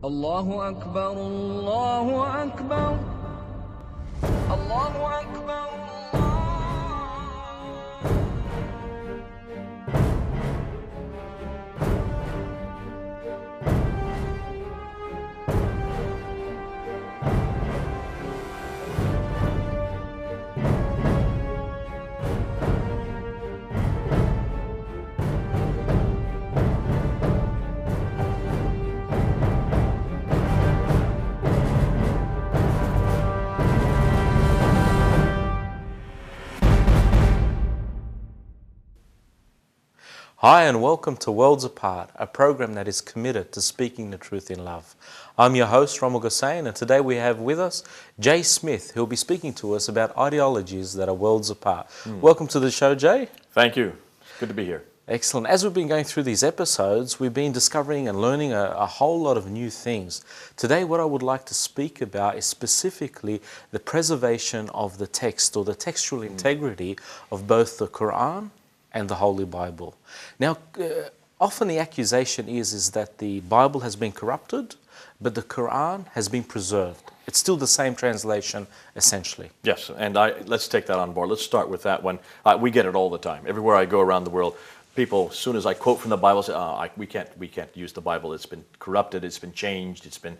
الله أكبر الله أكبر الله أكبر. Hi and welcome to Worlds Apart, a program that is committed to speaking the truth in love. I'm your host, Ramal Hussain, and today we have with us Jay Smith, who will be speaking to us about ideologies that are worlds apart. Welcome to the show, Jay. Thank you. Good to be here. Excellent. As we've been going through these episodes, we've been discovering and learning a whole lot of new things. Today, what I would like to speak about is specifically the preservation of the text or the textual integrity of both the Qur'an and the Holy Bible. Now, often the accusation is that the Bible has been corrupted, but the Qur'an has been preserved. It's still the same translation, essentially. Yes, and let's take that on board. Let's start with that one. We get it all the time. Everywhere I go around the world, people, as soon as I quote from the Bible, say, we can't use the Bible. It's been corrupted, it's been changed, it's been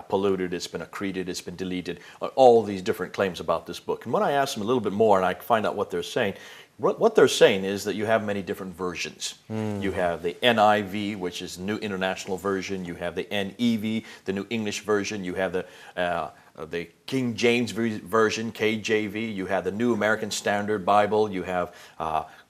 polluted, it's been accreted, it's been deleted. All these different claims about this book. And when I ask them a little bit more and I find out what they're saying, what they're saying is that you have many different versions. You have the NIV, which is New International Version. You have the NEV, the New English Version. You have the King James Version, KJV. You have the New American Standard Bible. You have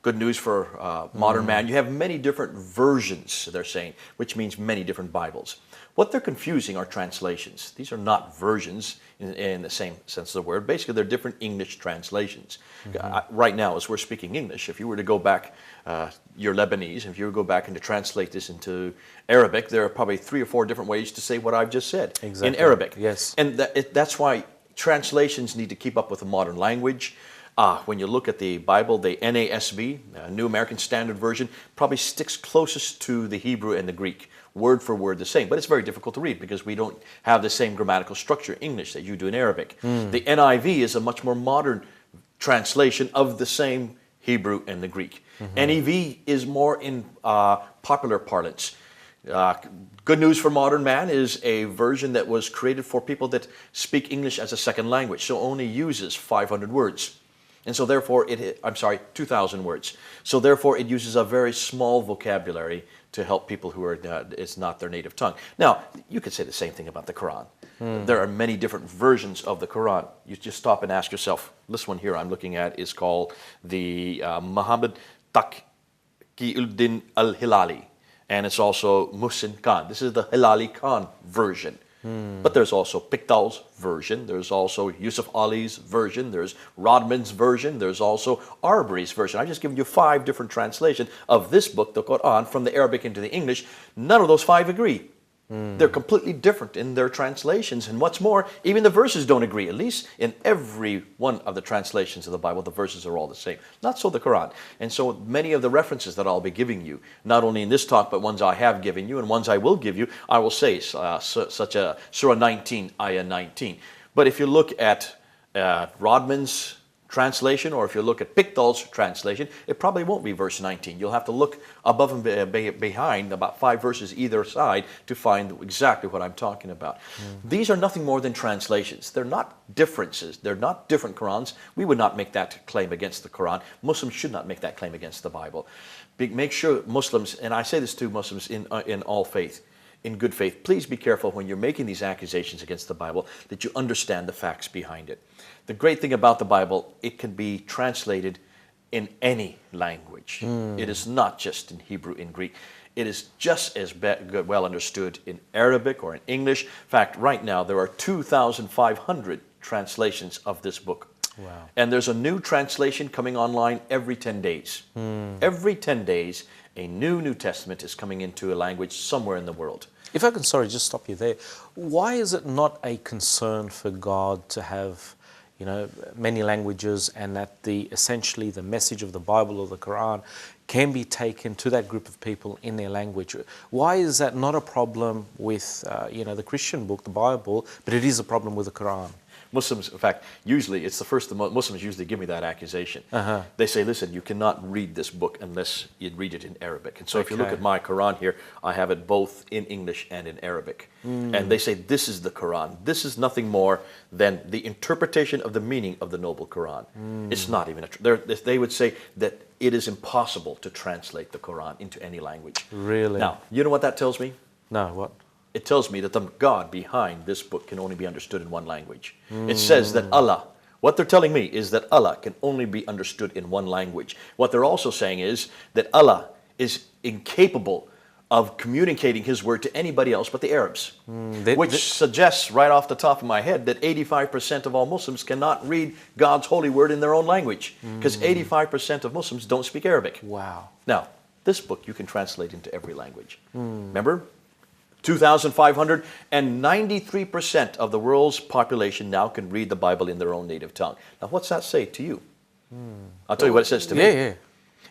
Good News for Modern Man. You have many different versions, they're saying, which means many different Bibles. What they're confusing are translations. These are not versions in the same sense of the word. Basically, they're different English translations. Right now, as we're speaking English, if you were to go back, you're Lebanese, if you were to go back and to translate this into Arabic, there are probably 3 or 4 different ways to say what I've just said in Arabic. Yes. And that's why translations need to keep up with the modern language. When you look at the Bible, the NASB, New American Standard Version, probably sticks closest to the Hebrew and the Greek, word for word the same. But it's very difficult to read because we don't have the same grammatical structure in English that you do in Arabic. The NIV is a much more modern translation of the same Hebrew and the Greek. NEV is more in popular parlance. Good News for Modern Man is a version that was created for people that speak English as a second language, so only uses 500 words. And so therefore, 2,000 words. So therefore, it uses a very small vocabulary to help people who are it's not their native tongue. Now, you could say the same thing about the Quran. There are many different versions of the Quran. You just stop and ask yourself, this one here I'm looking at is called the Muhammad Taqiyuddin al-Hilali. And it's also Muhsin Khan. This is the Hilali Khan version. But there's also Pickthall's version, there's also Yusuf Ali's version, there's Rodman's version, there's also Arbery's version. I've just given you 5 different translations of this book, the Qur'an, from the Arabic into the English. None of those 5 agree. They're completely different in their translations. And what's more, even the verses don't agree. At least in every one of the translations of the Bible, the verses are all the same. Not so the Quran. And so many of the references that I'll be giving you, not only in this talk, but ones I have given you and ones I will give you, I will say, such as Surah 19, Ayah 19. But if you look at Rodman's translation, or if you look at Pickthall's translation, it probably won't be verse 19. You'll have to look above and behind, about 5 verses either side, to find exactly what I'm talking about. These are nothing more than translations. They're not differences. They're not different Qurans. We would not make that claim against the Quran. Muslims should not make that claim against the Bible. Make sure Muslims, and I say this to Muslims in all faith, in good faith, please be careful when you're making these accusations against the Bible that you understand the facts behind it. The great thing about the Bible, it can be translated in any language. It is not just in Hebrew and Greek. It is just as well understood in Arabic or in English. In fact, right now there are 2,500 translations of this book. Wow. And there's a new translation coming online every 10 days. Every 10 days, a New Testament is coming into a language somewhere in the world. If I can, just stop you there. Why is it not a concern for God to have, many languages, and that essentially the message of the Bible or the Quran can be taken to that group of people in their language. Why is that not a problem with the Christian book, the Bible, but it is a problem with the Quran? Muslims, in fact, usually it's the first, Muslims usually give me that accusation. They say, listen, you cannot read this book unless you read it in Arabic. And so if you look at my Quran here, I have it both in English and in Arabic. And they say, this is the Quran. This is nothing more than the interpretation of the meaning of the noble Quran. It's not even they would say that it is impossible to translate the Quran into any language. Really? Now, you know what that tells me? No, what? It tells me that the God behind this book can only be understood in one language. It says that Allah, what they're telling me is that Allah can only be understood in one language. What they're also saying is that Allah is incapable of communicating His word to anybody else but the Arabs. Which suggests right off the top of my head that 85% of all Muslims cannot read God's holy word in their own language, because 85% of Muslims don't speak Arabic. Wow. Now, this book you can translate into every language. Remember? 2,593% of the world's population now can read the Bible in their own native tongue. Now, what's that say to you? I'll tell you what it says to me. Yeah.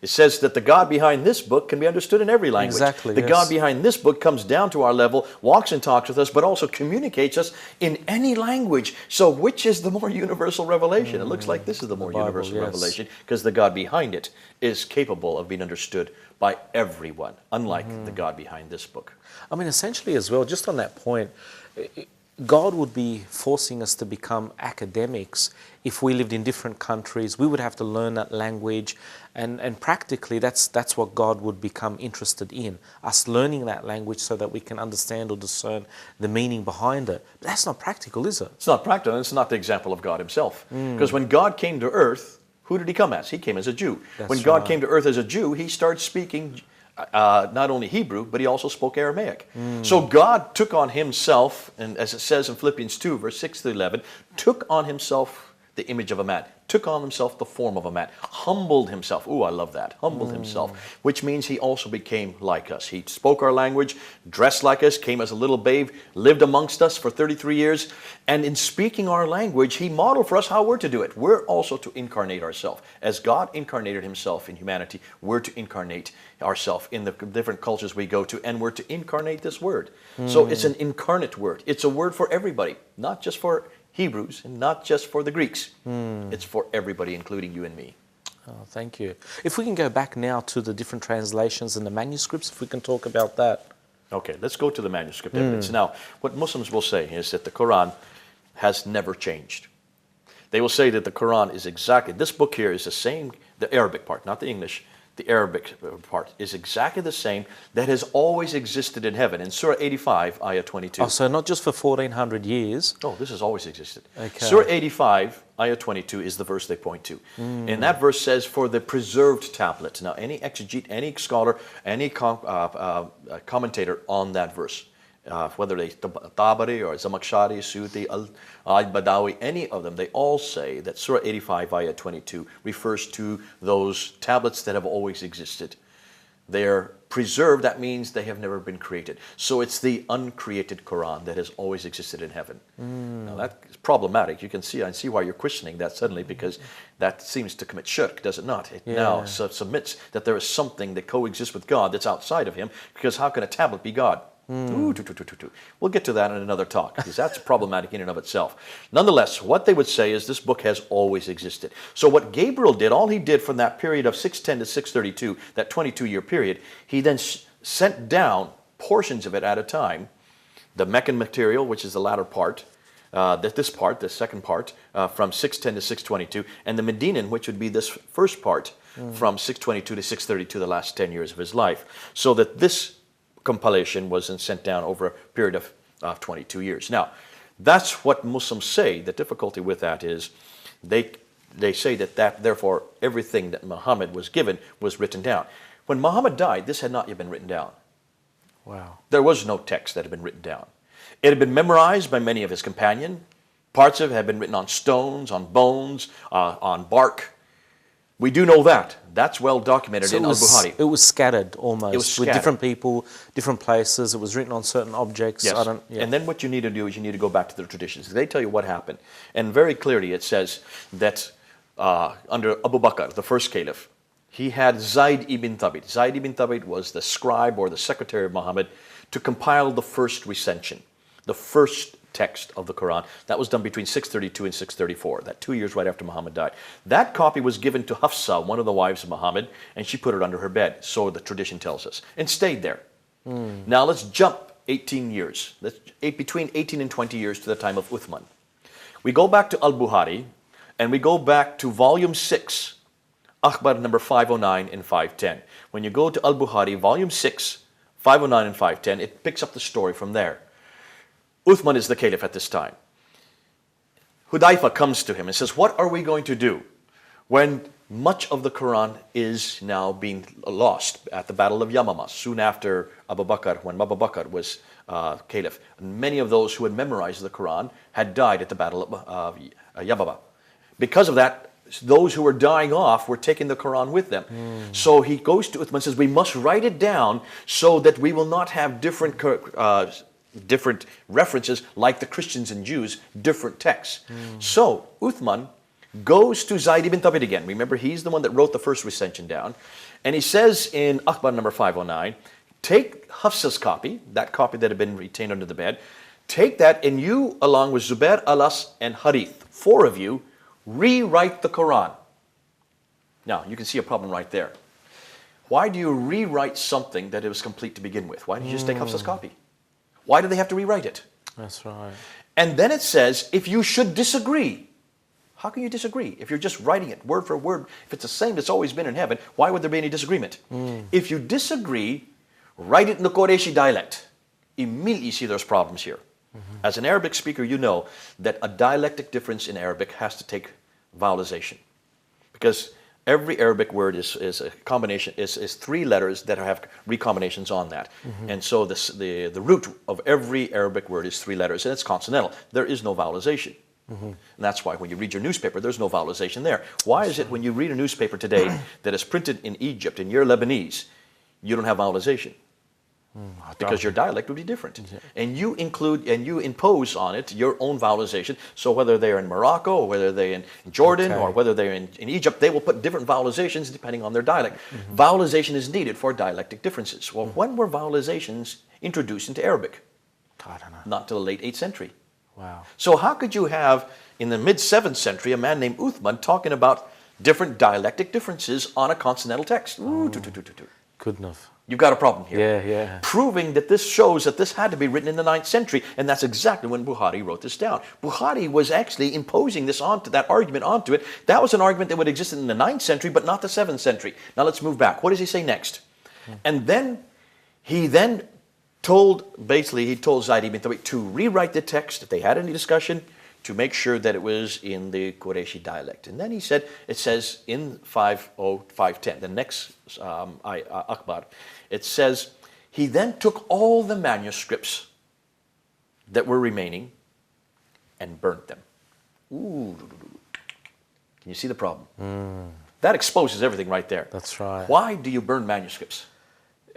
It says that the God behind this book can be understood in every language. Exactly, the God behind this book comes down to our level, walks and talks with us, but also communicates us in any language. So which is the more universal revelation? It looks like this is the more universal revelation, because the God behind it is capable of being understood by everyone, unlike the God behind this book. I mean, essentially as well, just on that point, God would be forcing us to become academics if we lived in different countries. We would have to learn that language, and practically that's what God would become interested in, us learning that language so that we can understand or discern the meaning behind it. But that's not practical, is it? It's not practical, and it's not the example of God Himself. Because when God came to earth, who did He come as? He came as a Jew. When God came to earth as a Jew, He started speaking not only Hebrew, but He also spoke Aramaic. So God took on Himself, and as it says in Philippians 2, verse 6 to 11, took on Himself the image of a man, took on Himself the form of a man, humbled Himself. Ooh, I love that. Humbled Himself, which means He also became like us. He spoke our language, dressed like us, came as a little babe, lived amongst us for 33 years, and in speaking our language, He modeled for us how we're to do it. We're also to incarnate ourselves. As God incarnated Himself in humanity, we're to incarnate ourselves in the different cultures we go to, and we're to incarnate this word. So it's an incarnate word. It's a word for everybody, not just for Hebrews and not just for the Greeks. It's for everybody, including you and me. Oh, thank you. If we can go back now to the different translations and the manuscripts, if we can talk about that. Okay, let's go to the manuscript evidence. Now, what Muslims will say is that the Quran has never changed. They will say that the Quran is exactly, this book here is the same, the Arabic part, not the English, the Arabic part is exactly the same that has always existed in heaven. In Surah 85, Ayah 22. Oh, so not just for 1400 years. No, this has always existed. Okay. Surah 85, Ayah 22 is the verse they point to. And that verse says, for the preserved tablet. Now, any exegete, any scholar, any commentator on that verse, whether they Tabari or Zamakhshari, Suyuti, Al-Badawi, any of them, they all say that Surah 85, Ayah 22 refers to those tablets that have always existed. They're preserved, that means they have never been created. So it's the uncreated Quran that has always existed in heaven. Now that's problematic. You can see, I see why you're questioning that suddenly, because that seems to commit shirk, does it not? It now submits that there is something that coexists with God that's outside of Him, because how can a tablet be God? We'll get to that in another talk, because that's problematic in and of itself. Nonetheless, what they would say is this book has always existed. So what Gabriel did, all he did from that period of 610 to 632, that 22-year period, he then sent down portions of it at a time. The Meccan material, which is the latter part, the second part, from 610 to 622, and the Medinan, which would be this first part, from 622 to 632, the last 10 years of his life. So that this compilation was then sent down over a period of 22 years. Now, that's what Muslims say. The difficulty with that is they say that therefore everything that Muhammad was given was written down. When Muhammad died, this had not yet been written down. Wow. There was no text that had been written down. It had been memorized by many of his companions. Parts of it had been written on stones, on bones, on bark. We do know that. That's well documented So in Al-Bukhari. it was scattered almost. It was with scattered. different people, different places. It was written on certain objects. Yes. Yeah. And then what you need to do is you need to go back to the traditions. They tell you what happened. And very clearly it says that under Abu Bakr, the first caliph, he had Zayd ibn Thabit. Zayd ibn Thabit was the scribe or the secretary of Muhammad to compile the first recension, the first text of the Quran. That was done between 632 and 634, that 2 years right after Muhammad died. That copy was given to Hafsa, one of the wives of Muhammad, and she put it under her bed, so the tradition tells us, and stayed there. Now let's jump 18 years, between 18 and 20 years to the time of Uthman. We go back to Al-Bukhari, and we go back to volume 6, Akhbar number 509 and 510. When you go to Al-Bukhari, volume 6, 509 and 510, it picks up the story from there. Uthman is the caliph at this time. Hudayfa comes to him and says, what are we going to do when much of the Quran is now being lost at the Battle of Yamama, soon after Abu Bakr, when Abu Bakr was caliph? And many of those who had memorized the Quran had died at the Battle of Yamama. Because of that, those who were dying off were taking the Quran with them. So he goes to Uthman and says, we must write it down so that we will not have different references like the Christians and Jews, different texts. So Uthman goes to Zayd ibn Thabit again. Remember, he's the one that wrote the first recension down. And he says in Akhbar number 509, take Hafsa's copy, that copy that had been retained under the bed, take that and you, along with Zubair, Alas, and Harith, 4 of you, rewrite the Quran. Now, you can see a problem right there. Why do you rewrite something that it was complete to begin with? Why don't you just take Hafsa's copy? Why do they have to rewrite it? That's right. And then it says, if you should disagree, how can you disagree? If you're just writing it word for word, if it's the same that's always been in heaven, why would there be any disagreement? If you disagree, write it in the Qurayshi dialect. Immediately you see there's problems here. As an Arabic speaker, you know that a dialectic difference in Arabic has to take vowelization. Because every Arabic word is a combination, is 3 letters that have recombinations on that. And so the root of every Arabic word is 3 letters, and it's consonantal. There is no vowelization. And that's why when you read your newspaper, there's no vowelization there. Why is it when you read a newspaper today that is printed in Egypt and you're Lebanese, you don't have vowelization? Because your dialect would be different. And you include and you impose on it your own vowelization. So whether they're in Morocco or whether they're in Jordan or whether they're in Egypt, they will put different vowelizations depending on their dialect. Vowelization is needed for dialectic differences. Well, when were vowelizations introduced into Arabic? I don't know. Not till the late 8th century. Wow. So how could you have, in the mid-7th century, a man named Uthman talking about different dialectic differences on a consonantal text? Couldn't have. You've got a problem here. Yeah. Proving that this shows that this had to be written in the 9th century, and that's exactly when Bukhari wrote this down. Bukhari was actually imposing this onto that argument onto it. That was an argument that would exist in the 9th century, but not the 7th century. Now let's move back. What does he say next? And then he told Zayd ibn Thabit to rewrite the text if they had any discussion, to make sure that it was in the Qurayshi dialect. And then he said, it says in 510, the next Akhbar, it says, he then took all the manuscripts that were remaining and burnt them. Ooh. Can you see the problem? That exposes everything right there. That's right. Why do you burn manuscripts?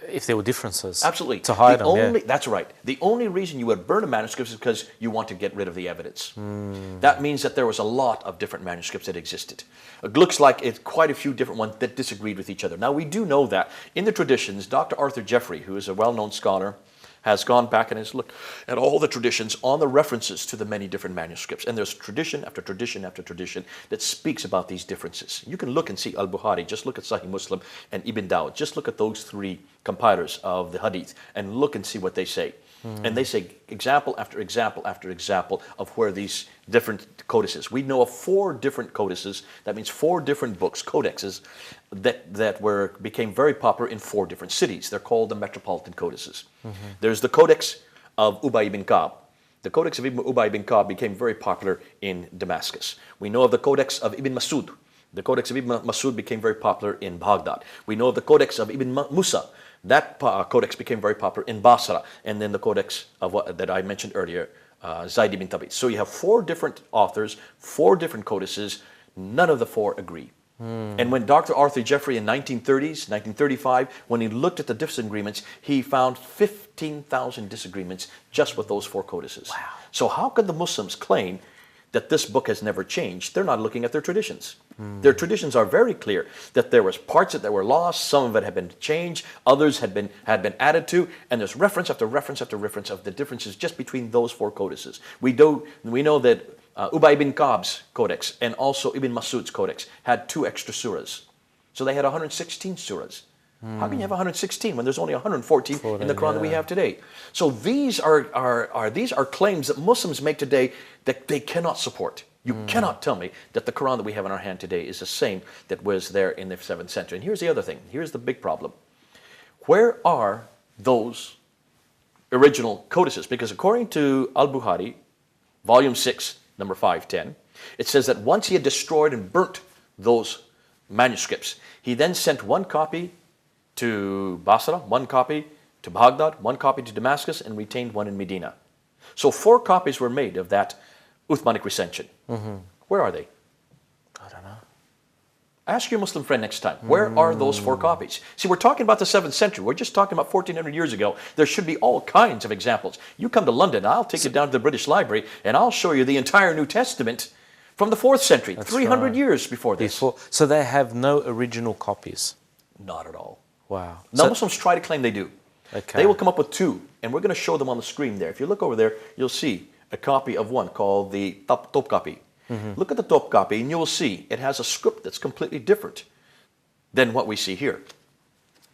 If there were differences. Absolutely. To hide them, That's right. The only reason you would burn a manuscript is because you want to get rid of the evidence. That means that there was a lot of different manuscripts that existed. It looks like it's quite a few different ones that disagreed with each other. Now, we do know that in the traditions, Dr. Arthur Jeffrey, who is a well-known scholar, has gone back and has looked at all the traditions on the references to the many different manuscripts. And there's tradition after tradition after tradition that speaks about these differences. You can look and see Al-Bukhari, just look at Sahih Muslim and Ibn Dawud, just look at those 3 compilers of the Hadith and look and see what they say. And they say example after example after example of where these different codices. We know of 4 different codices, that means 4 different books, codexes, that became very popular in 4 different cities. They're called the metropolitan codices. There's the Codex of Ubay ibn Ka'b. The Codex of Ubay ibn Ka'b became very popular in Damascus. We know of the Codex of Ibn Masud. The Codex of Ibn Masud became very popular in Baghdad. We know of the Codex of Ibn Musa. That codex became very popular in Basra. And then the Codex of that I mentioned earlier, Zayd ibn Thabit. So you have 4 different authors, 4 different codices. None of the 4 agree. And when Dr. Arthur Jeffrey in 1935, when he looked at the disagreements, he found 15,000 disagreements just with those 4 codices. Wow. So how could the Muslims claim that this book has never changed? They're not looking at their traditions. Their traditions are very clear that there was parts that were lost, some of it had been changed, others had been added to, and there's reference after reference after reference of the differences just between those 4 codices. We know that Ubay ibn Ka'b's codex and also Ibn Mas'ud's codex had 2 extra surahs. So they had 116 surahs. How can you have 116 when there's only 114 in the Quran that we have today? So these are claims that Muslims make today that they cannot support. You cannot tell me that the Quran that we have in our hand today is the same that was there in the 7th century. And here's the other thing. Here's the big problem. Where are those original codices? Because according to Al-Bukhari, volume 6, number 510, it says that once he had destroyed and burnt those manuscripts, he then sent 1 copy to Basra, 1 copy to Baghdad, 1 copy to Damascus, and retained 1 in Medina. So 4 copies were made of that Uthmanic recension. Where are they? I don't know. Ask your Muslim friend next time. Where are those 4 copies? See, we're talking about the 7th century. We're just talking about 1400 years ago. There should be all kinds of examples. You come to London, I'll take you down to the British Library, and I'll show you the entire New Testament from the 4th century, 300 years before this. So they have no original copies? Not at all. Wow. Now, Muslims try to claim they do. Okay. They will come up with 2, and we're going to show them on the screen there. If you look over there, you'll see a copy of one called the top copy. Look at the top copy, and you will see it has a script that's completely different than what we see here.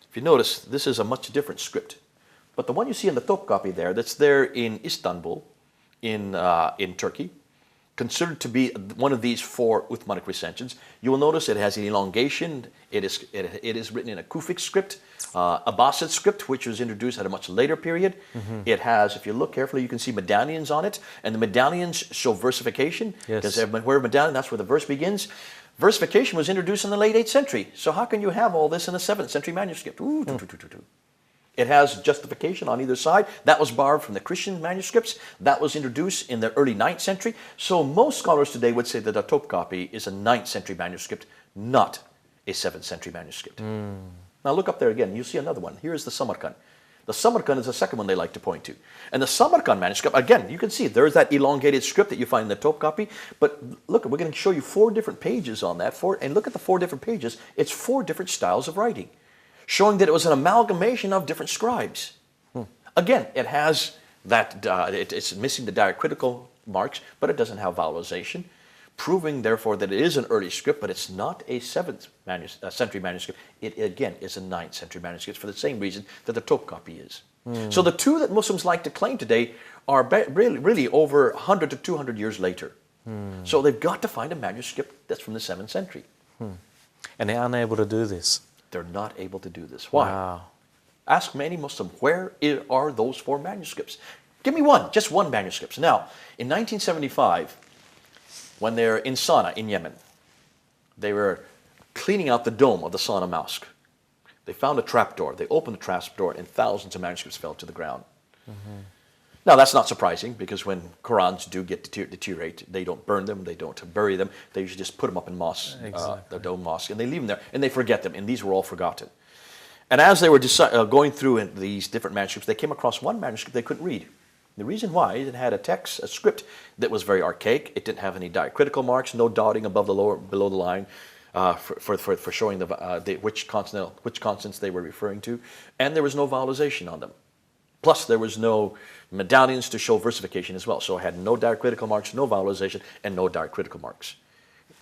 If you notice, this is a much different script. But the one you see in the top copy there, that's there in Istanbul, in Turkey, considered to be one of these 4 Uthmanic recensions. You will notice it has an elongation. It is written in a Kufic script, Abbasid script, which was introduced at a much later period. It has, if you look carefully, you can see medallions on it, and the medallions show versification. Yes. Because where medallion, that's where the verse begins. Versification was introduced in the late 8th century. So how can you have all this in a 7th century manuscript? It has justification on either side. That was borrowed from the Christian manuscripts. That was introduced in the early 9th century. So most scholars today would say that the top copy is a 9th century manuscript, not a 7th century manuscript. Now look up there again. You see another one. Here's the Samarkand. The Samarkand is the second one they like to point to. And the Samarkand manuscript, again, you can see there's that elongated script that you find in the top copy. But look, we're going to show you 4 different pages on that. And look at the 4 different pages. It's 4 different styles of writing, showing that it was an amalgamation of different scribes. Again, it has that, it's missing the diacritical marks, but it doesn't have vowelization, proving, therefore, that it is an early script, but it's not a 7th century manuscript. It, again, is a 9th century manuscript for the same reason that the top copy is. So the 2 that Muslims like to claim today are really over 100 to 200 years later. So they've got to find a manuscript that's from the 7th century. And they're unable to do this? They're not able to do this. Why? Wow. Ask any Muslim, where are those 4 manuscripts? Give me one, just 1 manuscript. Now, in 1975, when they're in Sanaa, in Yemen, they were cleaning out the dome of the Sanaa Mosque. They found a trapdoor. They opened the trapdoor, and thousands of manuscripts fell to the ground. Now, that's not surprising, because when Qurans do get deteriorate, they don't burn them, they don't bury them. They usually just put them up in mosques, the dome mosque, and they leave them there, and they forget them, and these were all forgotten. And as they were going through these different manuscripts, they came across one manuscript they couldn't read. The reason why, it had a script that was very archaic. It didn't have any diacritical marks, no dotting above below the line for showing which consonants they were referring to, and there was no vowelization on them. Plus, there was no medallions to show versification as well. So it had no diacritical marks, no vowelization, and no diacritical marks.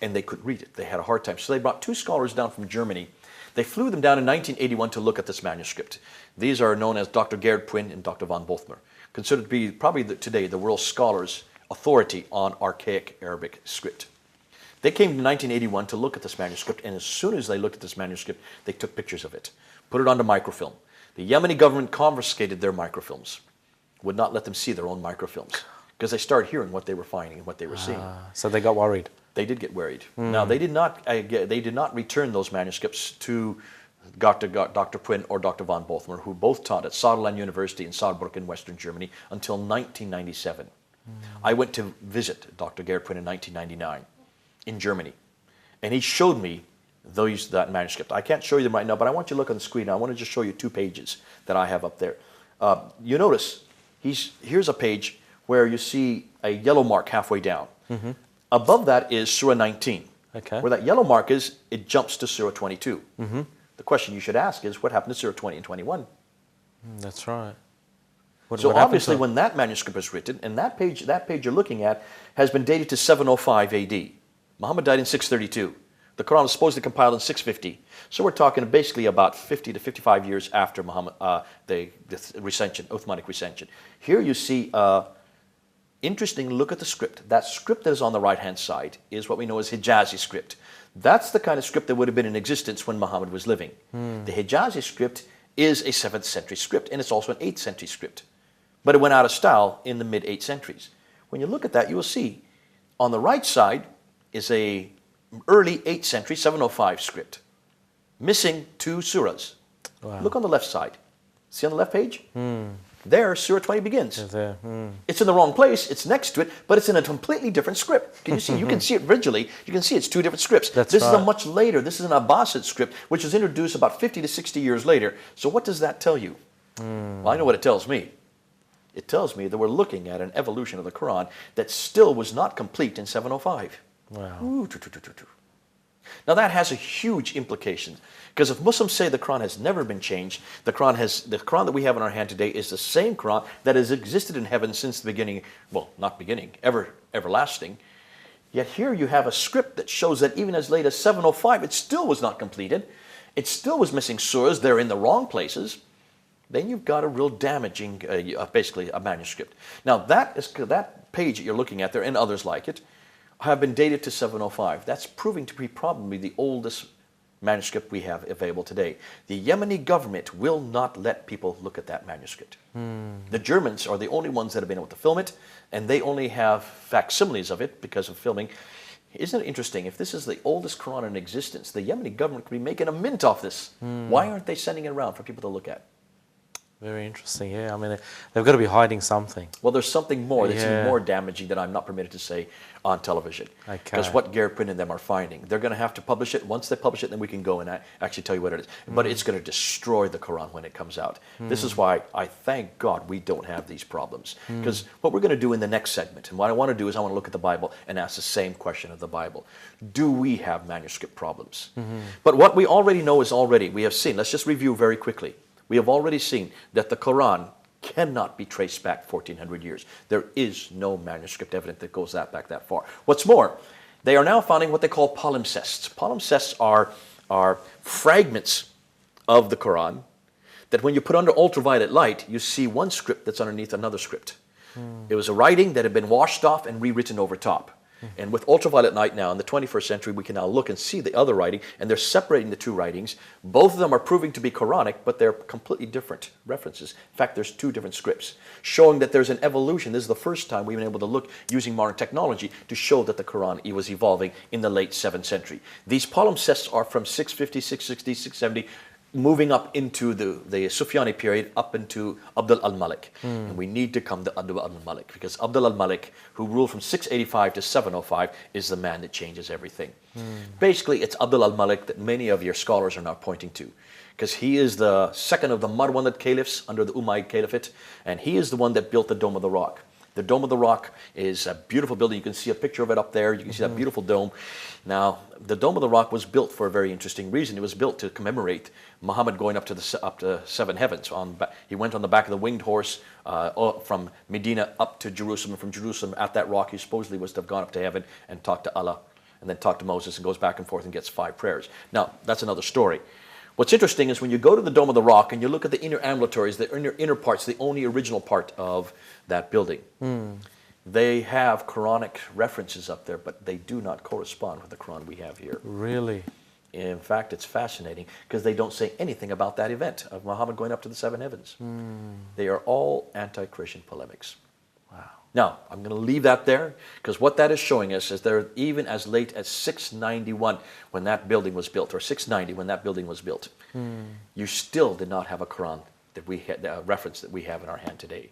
And they couldn't read it. They had a hard time. So they brought 2 scholars down from Germany. They flew them down in 1981 to look at this manuscript. These are known as Dr. Gerard Puyn and Dr. von Bothmer, considered to be probably today the world's scholars' authority on archaic Arabic script. They came in 1981 to look at this manuscript, and as soon as they looked at this manuscript, they took pictures of it, put it onto microfilm. The Yemeni government confiscated their microfilms, would not let them see their own microfilms, because they started hearing what they were finding and what they were seeing. So they got worried. They did get worried. Now, they did not return those manuscripts to Dr. Puyn or Dr. von Bothmer, who both taught at Saarland University in Saarbrücken, Western Germany, until 1997. I went to visit Dr. Gerard Puyn in 1999 in Germany, and he showed me that manuscript. I can't show you them right now, but I want you to look on the screen. I want to just show you 2 pages that I have up there. You notice, here's a page where you see a yellow mark halfway down. Above that is Surah 19. Okay. Where that yellow mark is, it jumps to Surah 22. The question you should ask is, what happened to Surah 20 and 21? That's right. So obviously when that manuscript was written, and that page you're looking at has been dated to 705 AD. Muhammad died in 632. The Quran was supposedly compiled in 650. So we're talking basically about 50 to 55 years after Muhammad, the recension, Uthmanic recension. Here you see, interesting, look at the script. That script that is on the right-hand side is what we know as Hijazi script. That's the kind of script that would have been in existence when Muhammad was living. The Hijazi script is a 7th century script, and it's also an 8th century script. But it went out of style in the mid-8th centuries. When you look at that, you will see on the right side is a early 8th century 705 script, missing 2 surahs. Wow. Look on the left side. See on the left page? There, Surah 20 begins. It's in the wrong place, it's next to it, but it's in a completely different script. Can you see? You can see it visually. You can see it's 2 different scripts. This is a much later, this is an Abbasid script, which was introduced about 50 to 60 years later. So what does that tell you? Well, I know what it tells me. It tells me that we're looking at an evolution of the Quran that still was not complete in 705. Wow. Now that has a huge implication, because if Muslims say the Quran has never been changed, the Quran that we have in our hand today is the same Quran that has existed in heaven since the beginning, well, not beginning, everlasting. Yet here you have a script that shows that even as late as 705, it still was not completed. It still was missing surahs. They're in the wrong places. Then you've got a real damaging, basically a manuscript. Now that page that you're looking at there, and others like it, have been dated to 705. That's proving to be probably the oldest manuscript we have available today. The Yemeni government will not let people look at that manuscript. The Germans are the only ones that have been able to film it, and they only have facsimiles of it because of filming. Isn't it interesting? If this is the oldest Quran in existence, the Yemeni government could be making a mint off this. Why aren't they sending it around for people to look at? Very interesting, yeah. I mean, they've got to be hiding something. Well, there's something more that's even more damaging that I'm not permitted to say on television. Because what Gary Print and them are finding, they're going to have to publish it. Once they publish it, then we can go and actually tell you what it is. But it's going to destroy the Quran when it comes out. This is why I thank God we don't have these problems. Because what we're going to do in the next segment, and what I want to do is I want to look at the Bible and ask the same question of the Bible. Do we have manuscript problems? But what we already know is we have seen, let's just review very quickly. We have already seen that the Quran cannot be traced back 1,400 years. There is no manuscript evidence that goes back that far. What's more, they are now finding what they call palimpsests. Palimpsests are fragments of the Quran that when you put under ultraviolet light, you see one script that's underneath another script. It was a writing that had been washed off and rewritten over top. And with ultraviolet light now in the 21st century, we can now look and see the other writing, and they're separating the 2 writings. Both of them are proving to be Quranic, but they're completely different references. In fact, there's 2 different scripts, showing that there's an evolution. This is the first time we've been able to look using modern technology to show that the Quran was evolving in the late 7th century. These palimpsests are from 650, 660, 670, moving up into the Sufyani period, up into Abd al-Malik. And we need to come to Abd al-Malik, because Abd al-Malik, who ruled from 685 to 705, is the man that changes everything. Basically, it's Abd al-Malik that many of your scholars are now pointing to, because he is the second of the Marwanid caliphs under the Umayyad Caliphate, and he is the one that built the Dome of the Rock. The Dome of the Rock is a beautiful building. You can see a picture of it up there. You can see that beautiful dome. Now, the Dome of the Rock was built for a very interesting reason. It was built to commemorate Muhammad going up to 7 heavens. He went on the back of the winged horse from Medina up to Jerusalem. And from Jerusalem, at that rock, he supposedly was to have gone up to heaven and talked to Allah, and then talked to Moses, and goes back and forth and gets 5 prayers. Now, that's another story. What's interesting is when you go to the Dome of the Rock and you look at the inner ambulatories, the inner parts, the only original part of that building, they have Quranic references up there, but they do not correspond with the Quran we have here. Really? In fact, it's fascinating because they don't say anything about that event of Muhammad going up to the 7 heavens. They are all anti-Christian polemics. Wow. Now, I'm going to leave that there, because what that is showing us is there, even as late as 691 when that building was built, or 690 when that building was built, you still did not have a Quran that we had, a reference that we have in our hand today.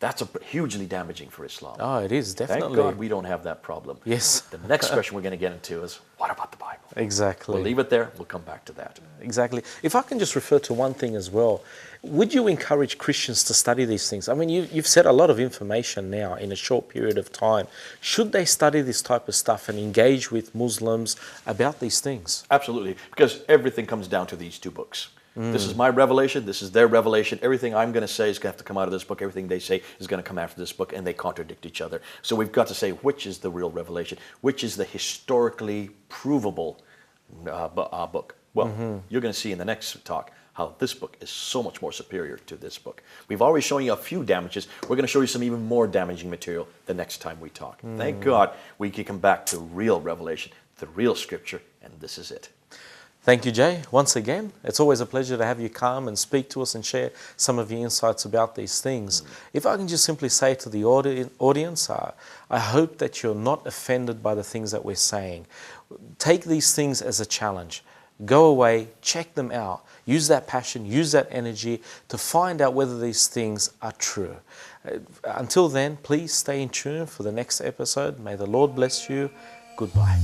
That's hugely damaging for Islam. Oh, it is, definitely. Thank God we don't have that problem. Yes. The next question we're going to get into is, what about the Bible? Exactly. We'll leave it there. We'll come back to that. Exactly. If I can just refer to one thing as well, would you encourage Christians to study these things? I mean, you've said a lot of information now in a short period of time. Should they study this type of stuff and engage with Muslims about these things? Absolutely, because everything comes down to these two books. This is my revelation, this is their revelation. Everything I'm going to say is going to have to come out of this book. Everything they say is going to come after this book, and they contradict each other. So we've got to say which is the real revelation, which is the historically provable book. Well, you're going to see in the next talk how this book is so much more superior to this book. We've already shown you a few damages. We're going to show you some even more damaging material the next time we talk. Thank God we can come back to real revelation, the real scripture, and this is it. Thank you, Jay. Once again, it's always a pleasure to have you come and speak to us and share some of your insights about these things. If I can just simply say to the audience, I hope that you're not offended by the things that we're saying. Take these things as a challenge. Go away, check them out. Use that passion, use that energy to find out whether these things are true. Until then, please stay in tune for the next episode. May the Lord bless you. Goodbye.